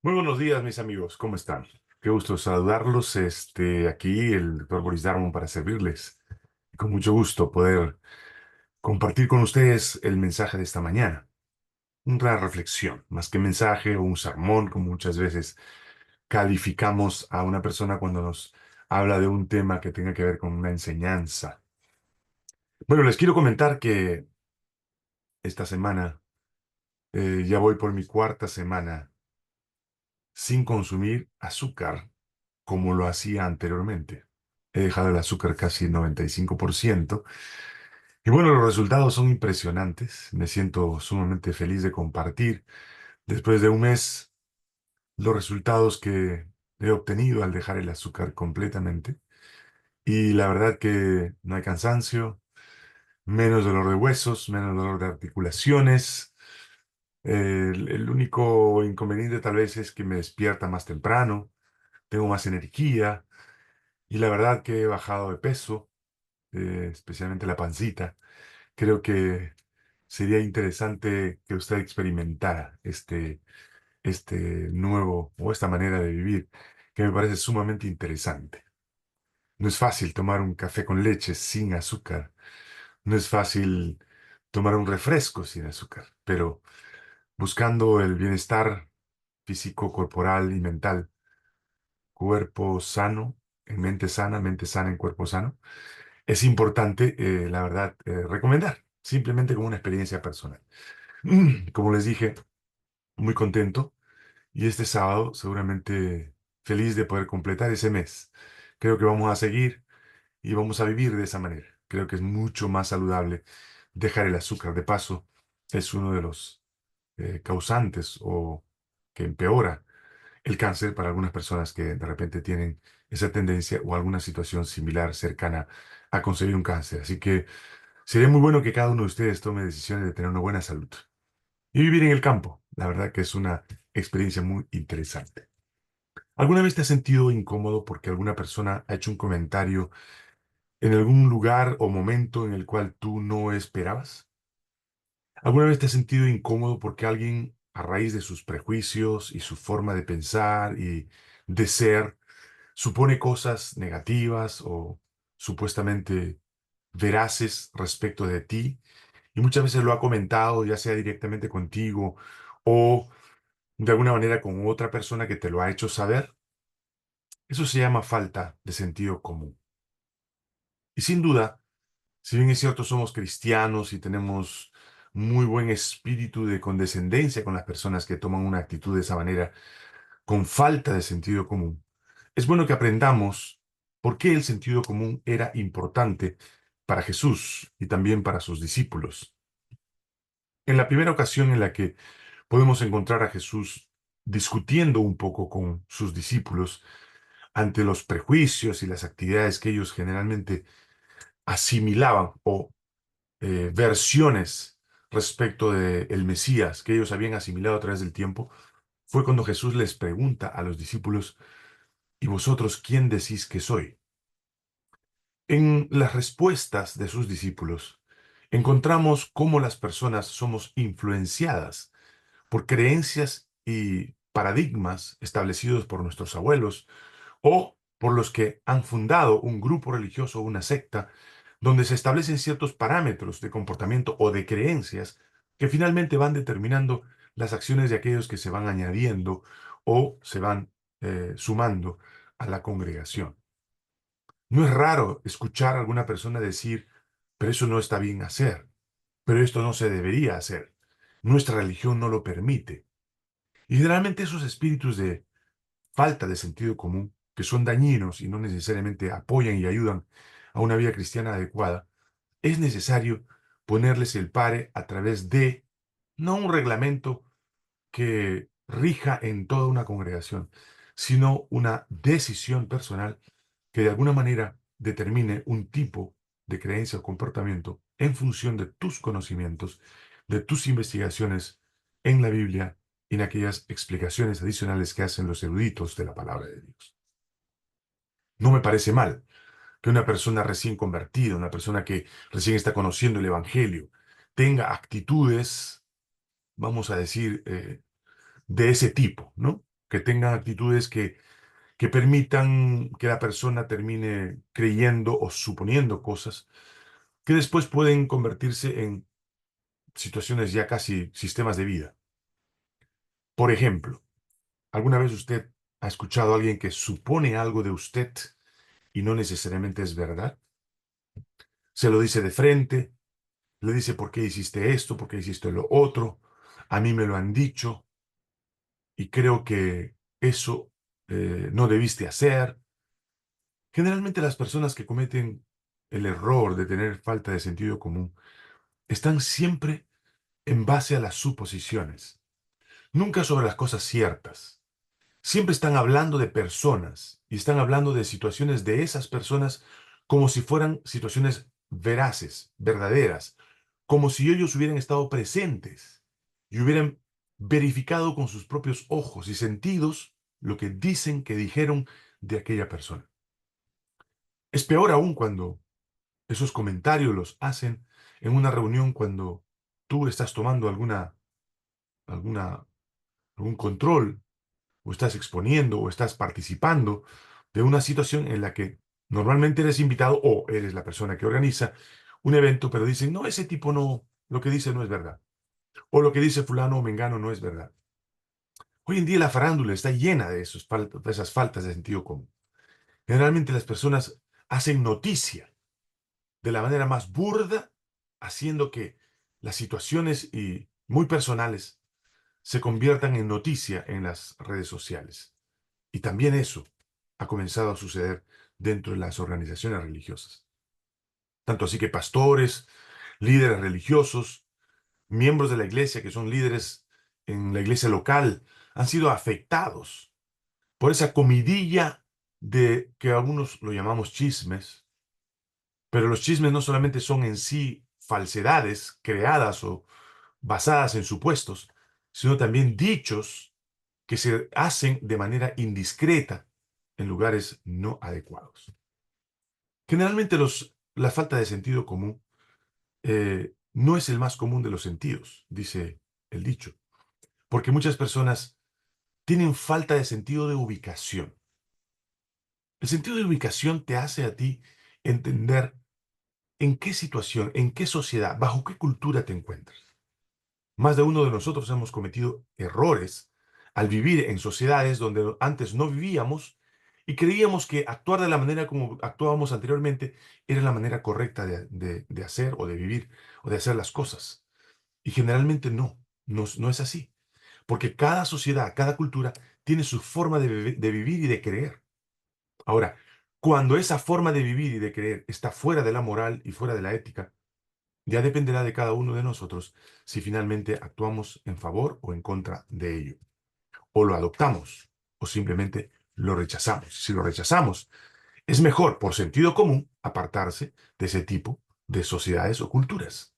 Muy buenos días, mis amigos. ¿Cómo están? Qué gusto saludarlos. Aquí el doctor Boris Darmon para servirles. Y con mucho gusto poder compartir con ustedes el mensaje de esta mañana. Una reflexión, más que mensaje o un sermón, como muchas veces calificamos a una persona cuando nos habla de un tema que tenga que ver con una enseñanza. Bueno, les quiero comentar que esta semana ya voy por mi cuarta semana sin consumir azúcar como lo hacía anteriormente. He dejado el azúcar casi el 95%. Y bueno, los resultados son impresionantes. Me siento sumamente feliz de compartir después de un mes los resultados que he obtenido al dejar el azúcar completamente. Y la verdad que no hay cansancio, menos dolor de huesos, menos dolor de articulaciones. El único inconveniente tal vez es que me despierta más temprano, tengo más energía y la verdad que he bajado de peso, especialmente la pancita. Creo que sería interesante que usted experimentara este nuevo o esta manera de vivir que me parece sumamente interesante. No es fácil tomar un café con leche sin azúcar. No es fácil tomar un refresco sin azúcar, pero buscando el bienestar físico, corporal y mental, cuerpo sano, en mente sana en cuerpo sano, es importante, la verdad, recomendar, simplemente como una experiencia personal. Como les dije, muy contento y este sábado seguramente feliz de poder completar ese mes. Creo que vamos a seguir y vamos a vivir de esa manera. Creo que es mucho más saludable dejar el azúcar. De paso, es uno de los causantes o que empeora el cáncer para algunas personas que de repente tienen esa tendencia o alguna situación similar cercana a conseguir un cáncer. Así que sería muy bueno que cada uno de ustedes tome decisiones de tener una buena salud y vivir en el campo. La verdad que es una experiencia muy interesante. ¿Alguna vez te has sentido incómodo porque alguna persona ha hecho un comentario en algún lugar o momento en el cual tú no esperabas? ¿Alguna vez te has sentido incómodo porque alguien, a raíz de sus prejuicios y su forma de pensar y de ser, supone cosas negativas o supuestamente veraces respecto de ti y muchas veces lo ha comentado, ya sea directamente contigo o de alguna manera con otra persona que te lo ha hecho saber? Eso se llama falta de sentido común. Y sin duda, si bien es cierto, somos cristianos y tenemos muy buen espíritu de condescendencia con las personas que toman una actitud de esa manera, con falta de sentido común, es bueno que aprendamos por qué el sentido común era importante para Jesús y también para sus discípulos. En la primera ocasión en la que podemos encontrar a Jesús discutiendo un poco con sus discípulos ante los prejuicios y las actividades que ellos generalmente asimilaban o versiones respecto del Mesías que ellos habían asimilado a través del tiempo, fue cuando Jesús les pregunta a los discípulos, ¿y vosotros quién decís que soy? En las respuestas de sus discípulos, encontramos cómo las personas somos influenciadas por creencias y paradigmas establecidos por nuestros abuelos o por los que han fundado un grupo religioso o una secta donde se establecen ciertos parámetros de comportamiento o de creencias que finalmente van determinando las acciones de aquellos que se van añadiendo o se van sumando a la congregación. No es raro escuchar a alguna persona decir, pero eso no está bien hacer, pero esto no se debería hacer, nuestra religión no lo permite. Y generalmente esos espíritus de falta de sentido común, que son dañinos y no necesariamente apoyan y ayudan a una vida cristiana adecuada, es necesario ponerles el pare a través de, no un reglamento que rija en toda una congregación, sino una decisión personal que de alguna manera determine un tipo de creencia o comportamiento en función de tus conocimientos, de tus investigaciones en la Biblia y en aquellas explicaciones adicionales que hacen los eruditos de la palabra de Dios. No me parece mal que una persona recién convertida, una persona que recién está conociendo el Evangelio, tenga actitudes, vamos a decir, de ese tipo, ¿no? que tengan actitudes que permitan que la persona termine creyendo o suponiendo cosas que después pueden convertirse en situaciones ya casi sistemas de vida. Por ejemplo, ¿alguna vez usted ha escuchado a alguien que supone algo de usted y no necesariamente es verdad? Se lo dice de frente, le dice por qué hiciste esto, por qué hiciste lo otro, a mí me lo han dicho y creo que eso no debiste hacer. Generalmente las personas que cometen el error de tener falta de sentido común están siempre en base a las suposiciones, nunca sobre las cosas ciertas. Siempre están hablando de personas y están hablando de situaciones de esas personas como si fueran situaciones veraces, verdaderas, como si ellos hubieran estado presentes y hubieran verificado con sus propios ojos y sentidos lo que dicen que dijeron de aquella persona. Es peor aún cuando esos comentarios los hacen en una reunión cuando tú estás tomando alguna, algún control o estás exponiendo o estás participando de una situación en la que normalmente eres invitado o eres la persona que organiza un evento, pero dicen, no, ese tipo no, lo que dice no es verdad. O lo que dice fulano o mengano no es verdad. Hoy en día la farándula está llena de esas faltas de sentido común. Generalmente las personas hacen noticia de la manera más burda, haciendo que las situaciones y muy personales se conviertan en noticia en las redes sociales. Y también eso ha comenzado a suceder dentro de las organizaciones religiosas. Tanto así que pastores, líderes religiosos, miembros de la iglesia que son líderes en la iglesia local, han sido afectados por esa comidilla de que algunos lo llamamos chismes, pero los chismes no solamente son en sí falsedades creadas o basadas en supuestos, sino también dichos que se hacen de manera indiscreta en lugares no adecuados. Generalmente la falta de sentido común no es el más común de los sentidos, dice el dicho, porque muchas personas tienen falta de sentido de ubicación. El sentido de ubicación te hace a ti entender en qué situación, en qué sociedad, bajo qué cultura te encuentras. Más de uno de nosotros hemos cometido errores al vivir en sociedades donde antes no vivíamos y creíamos que actuar de la manera como actuábamos anteriormente era la manera correcta de hacer o de vivir o de hacer las cosas. Y generalmente no es así, porque cada sociedad, cada cultura tiene su forma de vivir y de creer. Ahora, cuando esa forma de vivir y de creer está fuera de la moral y fuera de la ética, ya dependerá de cada uno de nosotros si finalmente actuamos en favor o en contra de ello. O lo adoptamos o simplemente lo rechazamos. Si lo rechazamos, es mejor, por sentido común, apartarse de ese tipo de sociedades o culturas.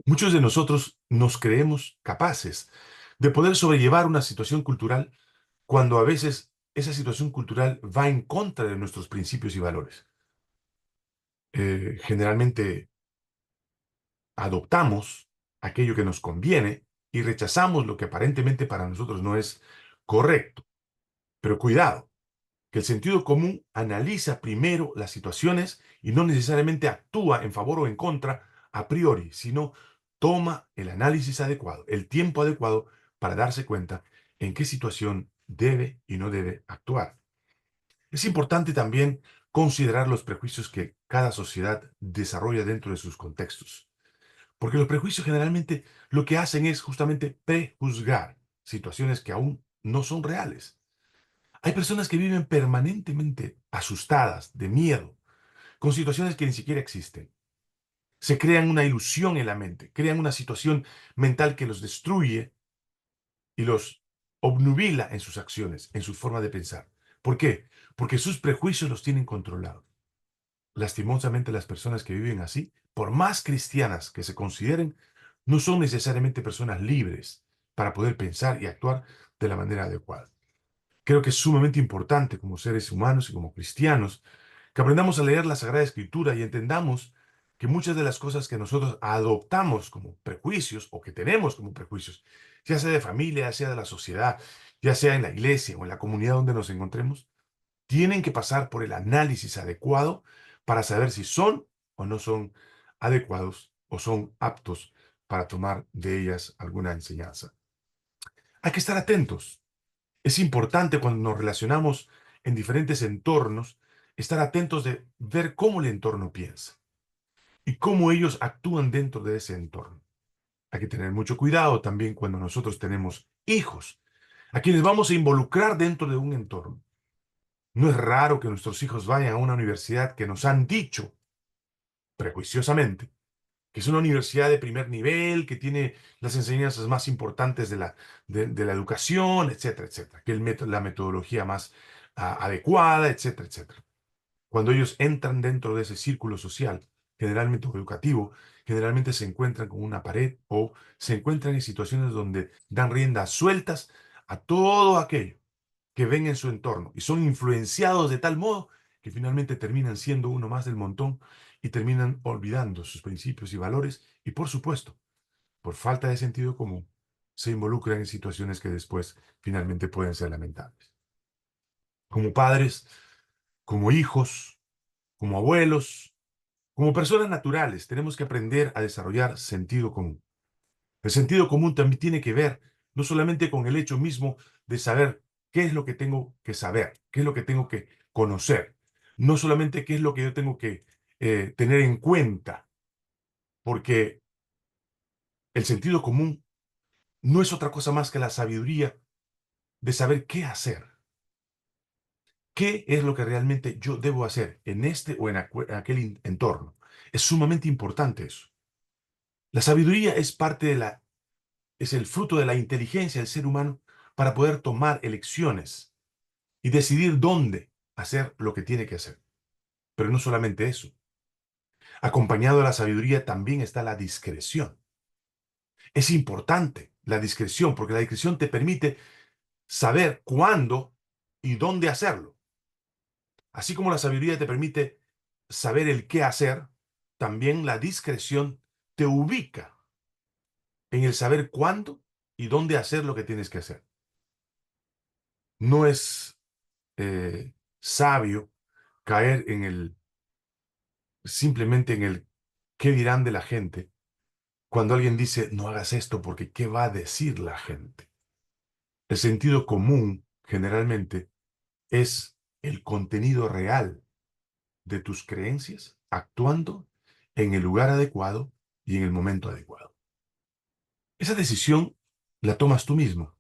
Muchos de nosotros nos creemos capaces de poder sobrellevar una situación cultural cuando a veces esa situación cultural va en contra de nuestros principios y valores. Generalmente adoptamos aquello que nos conviene y rechazamos lo que aparentemente para nosotros no es correcto. Pero cuidado, que el sentido común analiza primero las situaciones y no necesariamente actúa en favor o en contra a priori, sino toma el análisis adecuado, el tiempo adecuado para darse cuenta en qué situación debe y no debe actuar. Es importante también considerar los prejuicios que cada sociedad desarrolla dentro de sus contextos. Porque los prejuicios generalmente lo que hacen es justamente prejuzgar situaciones que aún no son reales. Hay personas que viven permanentemente asustadas, de miedo, con situaciones que ni siquiera existen. Se crean una ilusión en la mente, crean una situación mental que los destruye y los obnubila en sus acciones, en su forma de pensar. ¿Por qué? Porque sus prejuicios los tienen controlados. Lastimosamente, las personas que viven así, por más cristianas que se consideren, no son necesariamente personas libres para poder pensar y actuar de la manera adecuada. Creo que es sumamente importante como seres humanos y como cristianos que aprendamos a leer la Sagrada Escritura y entendamos que muchas de las cosas que nosotros adoptamos como prejuicios o que tenemos como prejuicios, ya sea de familia, ya sea de la sociedad, ya sea en la iglesia o en la comunidad donde nos encontremos, tienen que pasar por el análisis adecuado para saber si son o no son adecuados o son aptos para tomar de ellas alguna enseñanza. Hay que estar atentos. Es importante cuando nos relacionamos en diferentes entornos, estar atentos de ver cómo el entorno piensa y cómo ellos actúan dentro de ese entorno. Hay que tener mucho cuidado también cuando nosotros tenemos hijos, a quienes vamos a involucrar dentro de un entorno. No es raro que nuestros hijos vayan a una universidad que nos han dicho, prejuiciosamente, que es una universidad de primer nivel, que tiene las enseñanzas más importantes de la educación, etcétera, etcétera, que la metodología más adecuada, etcétera, etcétera. Cuando ellos entran dentro de ese círculo social, generalmente o educativo, generalmente se encuentran con una pared o se encuentran en situaciones donde dan riendas sueltas a todo aquello que ven en su entorno y son influenciados de tal modo que finalmente terminan siendo uno más del montón y terminan olvidando sus principios y valores y, por supuesto, por falta de sentido común, se involucran en situaciones que después finalmente pueden ser lamentables. Como padres, como hijos, como abuelos, como personas naturales, tenemos que aprender a desarrollar sentido común. El sentido común también tiene que ver no solamente con el hecho mismo de saber qué es lo que tengo que saber, qué es lo que tengo que conocer, no solamente qué es lo que yo tengo que tener en cuenta, porque el sentido común no es otra cosa más que la sabiduría de saber qué hacer, qué es lo que realmente yo debo hacer en este o en aquel entorno. Es sumamente importante eso. La sabiduría es parte de es el fruto de la inteligencia del ser humano para poder tomar elecciones y decidir dónde hacer lo que tiene que hacer. Pero no solamente eso. Acompañado de la sabiduría también está la discreción. Es importante la discreción porque la discreción te permite saber cuándo y dónde hacerlo. Así como la sabiduría te permite saber el qué hacer, también la discreción te ubica en el saber cuándo y dónde hacer lo que tienes que hacer. No es sabio caer en simplemente en el qué dirán de la gente cuando alguien dice no hagas esto porque qué va a decir la gente. El sentido común generalmente es el contenido real de tus creencias actuando en el lugar adecuado y en el momento adecuado. Esa decisión la tomas tú mismo,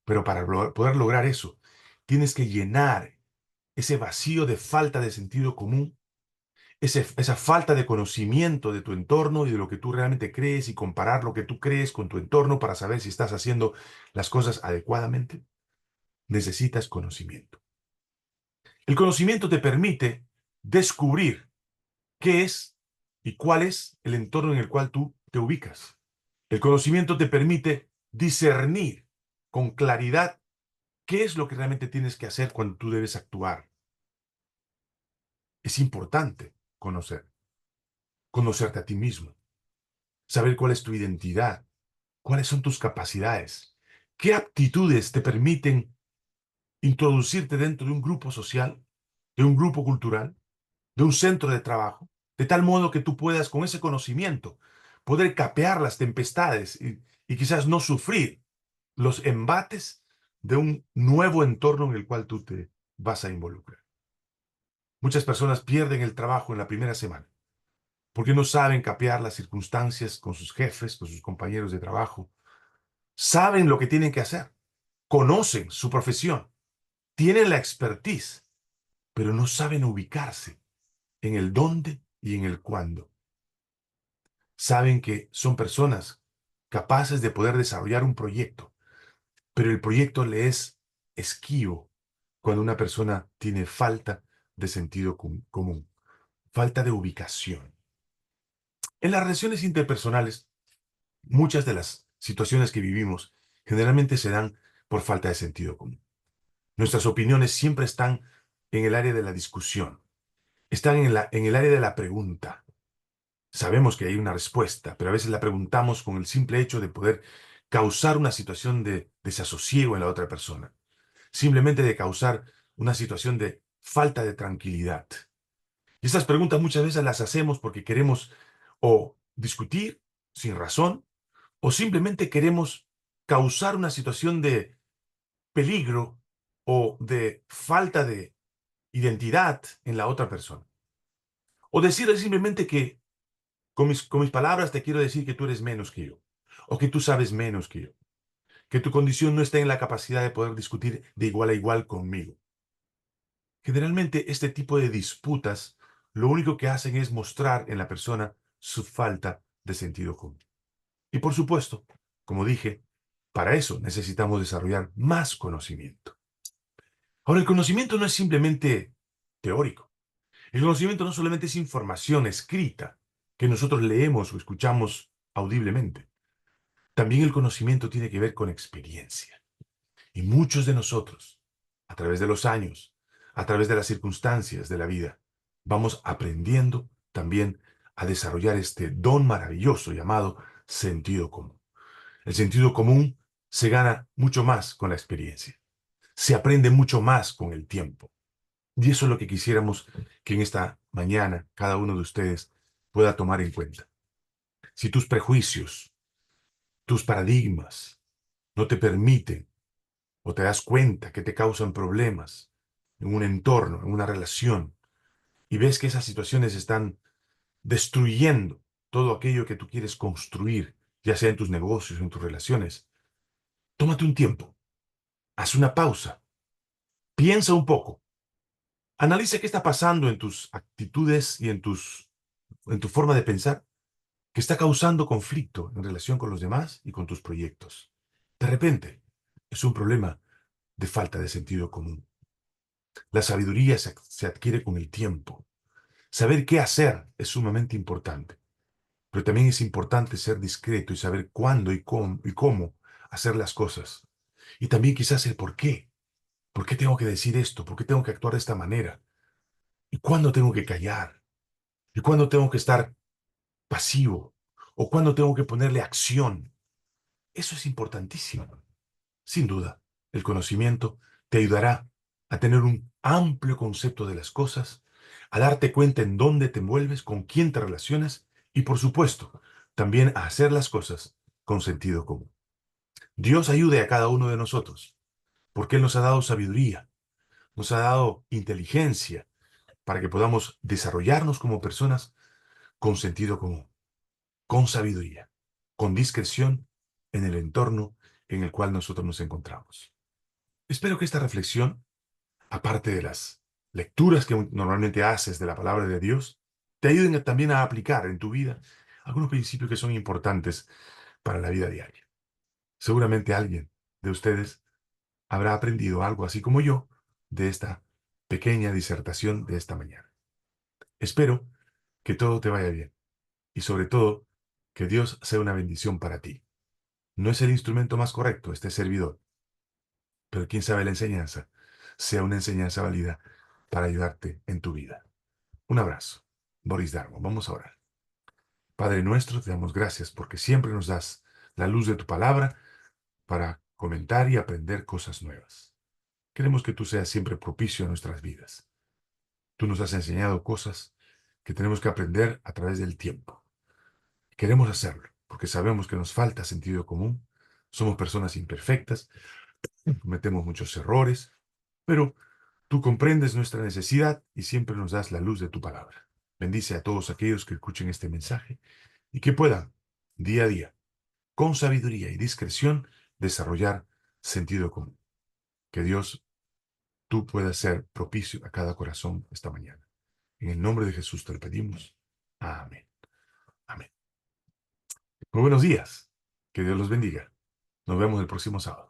pero para poder lograr eso, tienes que llenar ese vacío de falta de sentido común, esa falta de conocimiento de tu entorno y de lo que tú realmente crees y comparar lo que tú crees con tu entorno para saber si estás haciendo las cosas adecuadamente. Necesitas conocimiento. El conocimiento te permite descubrir qué es y cuál es el entorno en el cual tú te ubicas. El conocimiento te permite discernir con claridad qué es lo que realmente tienes que hacer cuando tú debes actuar. Es importante conocerte a ti mismo, saber cuál es tu identidad, cuáles son tus capacidades, qué aptitudes te permiten introducirte dentro de un grupo social, de un grupo cultural, de un centro de trabajo, de tal modo que tú puedas con ese conocimiento poder capear las tempestades y quizás no sufrir los embates de un nuevo entorno en el cual tú te vas a involucrar. Muchas personas pierden el trabajo en la primera semana porque no saben capear las circunstancias con sus jefes, con sus compañeros de trabajo. Saben lo que tienen que hacer, conocen su profesión, tienen la expertise, pero no saben ubicarse en el dónde y en el cuándo. Saben que son personas capaces de poder desarrollar un proyecto, pero el proyecto le es esquivo cuando una persona tiene falta de sentido común, falta de ubicación. En las relaciones interpersonales, muchas de las situaciones que vivimos generalmente se dan por falta de sentido común. Nuestras opiniones siempre están en el área de la discusión, están en el área de la pregunta. Sabemos que hay una respuesta, pero a veces la preguntamos con el simple hecho de poder causar una situación de desasosiego en la otra persona, simplemente de causar una situación de falta de tranquilidad. Y estas preguntas muchas veces las hacemos porque queremos o discutir sin razón o simplemente queremos causar una situación de peligro o de falta de identidad en la otra persona. O decirle simplemente que con mis palabras te quiero decir que tú eres menos que yo, o que tú sabes menos que yo, que tu condición no está en la capacidad de poder discutir de igual a igual conmigo. Generalmente este tipo de disputas lo único que hacen es mostrar en la persona su falta de sentido común. Y por supuesto, como dije, para eso necesitamos desarrollar más conocimiento. Ahora, el conocimiento no es simplemente teórico. El conocimiento no solamente es información escrita que nosotros leemos o escuchamos audiblemente. También el conocimiento tiene que ver con experiencia. Y muchos de nosotros, a través de los años, a través de las circunstancias de la vida, vamos aprendiendo también a desarrollar este don maravilloso llamado sentido común. El sentido común se gana mucho más con la experiencia. Se aprende mucho más con el tiempo. Y eso es lo que quisiéramos que en esta mañana cada uno de ustedes pueda tomar en cuenta. Si tus prejuicios, tus paradigmas no te permiten o te das cuenta que te causan problemas en un entorno, en una relación, y ves que esas situaciones están destruyendo todo aquello que tú quieres construir, ya sea en tus negocios o en tus relaciones, tómate un tiempo, haz una pausa, piensa un poco, analiza qué está pasando en tus actitudes y en tu forma de pensar que está causando conflicto en relación con los demás y con tus proyectos. De repente, es un problema de falta de sentido común. La sabiduría se adquiere con el tiempo. Saber qué hacer es sumamente importante, pero también es importante ser discreto y saber cuándo y cómo hacer las cosas. Y también quizás el por qué. ¿Por qué tengo que decir esto? ¿Por qué tengo que actuar de esta manera? ¿Y cuándo tengo que callar? ¿Y cuándo tengo que estar pasivo? ¿O cuándo tengo que ponerle acción? Eso es importantísimo. Sin duda, el conocimiento te ayudará a tener un amplio concepto de las cosas, a darte cuenta en dónde te envuelves, con quién te relacionas y, por supuesto, también a hacer las cosas con sentido común. Dios ayude a cada uno de nosotros, porque Él nos ha dado sabiduría, nos ha dado inteligencia para que podamos desarrollarnos como personas con sentido común, con sabiduría, con discreción en el entorno en el cual nosotros nos encontramos. Espero que esta reflexión, aparte de las lecturas que normalmente haces de la palabra de Dios, te ayuden también a aplicar en tu vida algunos principios que son importantes para la vida diaria. Seguramente alguien de ustedes habrá aprendido algo así como yo de esta pequeña disertación de esta mañana. Espero que todo te vaya bien y sobre todo que Dios sea una bendición para ti. No es el instrumento más correcto este servidor, pero quién sabe la enseñanza sea una enseñanza válida para ayudarte en tu vida. Un abrazo. Boris Darmo. Vamos a orar. Padre nuestro, te damos gracias porque siempre nos das la luz de tu palabra para comentar y aprender cosas nuevas. Queremos que tú seas siempre propicio a nuestras vidas. Tú nos has enseñado cosas que tenemos que aprender a través del tiempo. Queremos hacerlo porque sabemos que nos falta sentido común. Somos personas imperfectas, cometemos muchos errores, pero tú comprendes nuestra necesidad y siempre nos das la luz de tu palabra. Bendice a todos aquellos que escuchen este mensaje y que puedan, día a día, con sabiduría y discreción, desarrollar sentido común. Que Dios, tú puedas ser propicio a cada corazón esta mañana. En el nombre de Jesús te lo pedimos. Amén. Amén. Muy buenos días. Que Dios los bendiga. Nos vemos el próximo sábado.